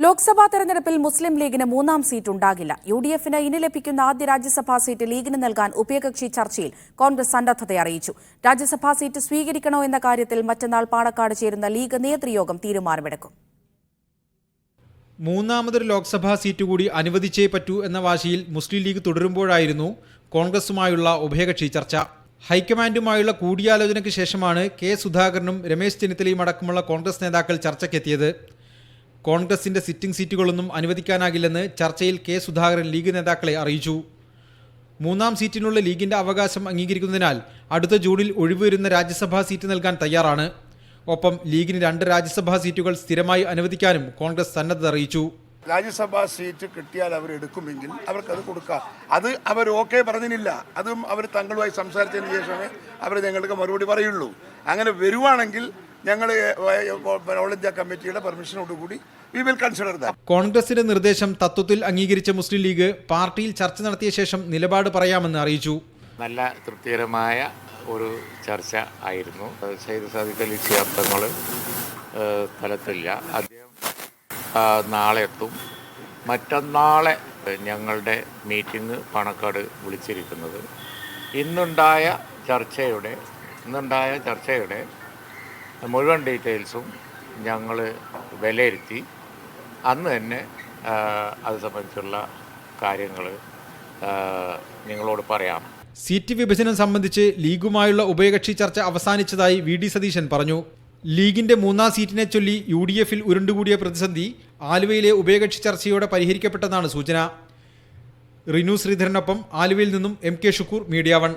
ലോക്സഭാ തെരഞ്ഞെടുപ്പിൽ മുസ്ലിം ലീഗിന് മൂന്നാം സീറ്റ് ഉണ്ടാകില്ല. യുഡിഎഫിന് ഇനി ലഭിക്കുന്ന ആദ്യ രാജ്യസഭാ സീറ്റ് ലീഗിന് നൽകാൻ ഉഭയകക്ഷി ചർച്ചയിൽ കോൺഗ്രസ് സന്നദ്ധത അറിയിച്ചു. രാജ്യസഭാ സീറ്റ് സ്വീകരിക്കണോ എന്ന കാര്യത്തിൽ മറ്റന്നാൾ പാണക്കാട് ചേരുന്ന ലീഗ് നേതൃയോഗം തീരുമാനമെടുക്കും. മൂന്നാമതൊരു ലോക്സഭാ സീറ്റ് കൂടി അനുവദിച്ചേ പറ്റൂ എന്ന വാശിയിൽ മുസ്ലിം ലീഗ് തുടരുമ്പോഴായിരുന്നു കോൺഗ്രസുമായുള്ള ഉഭയകക്ഷി ചർച്ച. ഹൈക്കമാൻഡുമായുള്ള കൂടിയാലോചനയ്ക്ക് ശേഷമാണ് കെ സുധാകരനും രമേശ് ചെന്നിത്തലയും അടക്കമുള്ള കോൺഗ്രസ് നേതാക്കൾ ചർച്ചയ്ക്കെത്തിയത്. കോൺഗ്രസിന്റെ സിറ്റിംഗ് സീറ്റുകളൊന്നും അനുവദിക്കാനാകില്ലെന്ന് ചർച്ചയിൽ കെ സുധാകരൻ ലീഗ് നേതാക്കളെ അറിയിച്ചു. മൂന്നാം സീറ്റിനുള്ള ലീഗിന്റെ അവകാശം അംഗീകരിക്കുന്നതിനാൽ അടുത്ത ജൂണിൽ ഒഴിവുവരുന്ന രാജ്യസഭാ സീറ്റ് നൽകാൻ തയ്യാറാണ്. ഒപ്പം ലീഗിന് 2 രാജ്യസഭാ സീറ്റുകൾ സ്ഥിരമായി അനുവദിക്കാനും കോൺഗ്രസ് സന്നദ്ധത അറിയിച്ചു. രാജ്യസഭാ സീറ്റ് കിട്ടിയാൽ അവർ എടുക്കുമെങ്കിൽ അവർക്കത് കൊടുക്കാം. അത് അവർ ഓക്കെ പറഞ്ഞില്ല. അതും അവർ തങ്ങളുമായി സംസാരിച്ചതിന് ശേഷമേ അവർ ഞങ്ങൾക്ക് മറുപടി പറയുള്ളൂ. അങ്ങനെ വരുവാണെങ്കിൽ ഞങ്ങൾ ഓൾ ഇന്ത്യ കമ്മിറ്റിയുടെ പെർമിഷനോടുകൂടി വി വിൽ കൺസിഡർ ദാറ്റ്. കോൺഗ്രസിന്റെ നിർദ്ദേശം തത്വത്തിൽ അംഗീകരിച്ച മുസ്ലിം ലീഗ് പാർട്ടിയിൽ ചർച്ച നടത്തിയ ശേഷം നിലപാട് പറയാമെന്ന് അറിയിച്ചു. നല്ല തൃപ്തികരമായ ഒരു ചർച്ച ആയിരുന്നു. സയ്യിദ് സാദിഖ് അലി ശിഹാബ് തങ്ങൾ സ്ഥലത്തില്ല. അദ്ദേഹം നാളെ എത്തും. മറ്റന്നാളെ ഞങ്ങളുടെ മീറ്റിംഗ് പാണക്കാട് വിളിച്ചിരിക്കുന്നത്. ഇന്നുണ്ടായ ചർച്ചയുടെ മുഴുവൻ ഡീറ്റെയിൽസും ഞങ്ങൾ വിലയിരുത്തി അന്ന് തന്നെ അത് സംബന്ധിച്ചുള്ള കാര്യങ്ങൾ നിങ്ങളോട് പറയാം. സീറ്റ് വിഭജനം സംബന്ധിച്ച് ലീഗുമായുള്ള ഉഭയകക്ഷി ചർച്ച അവസാനിച്ചതായി വി.ഡി. സതീശൻ പറഞ്ഞു. ലീഗിന്റെ മൂന്നാം സീറ്റിനെ ചൊല്ലി യുഡിഎഫിൽ ഉരുണ്ടുകൂടിയ പ്രതിസന്ധി ആലുവയിലെ ഉഭയകക്ഷി ചർച്ചയോടെ പരിഹരിക്കപ്പെട്ടെന്നാണ് സൂചന. റിനു ശ്രീധരനൊപ്പം ആലുവയിൽ നിന്നും എം.കെ. ഷുക്കൂർ, മീഡിയ 1.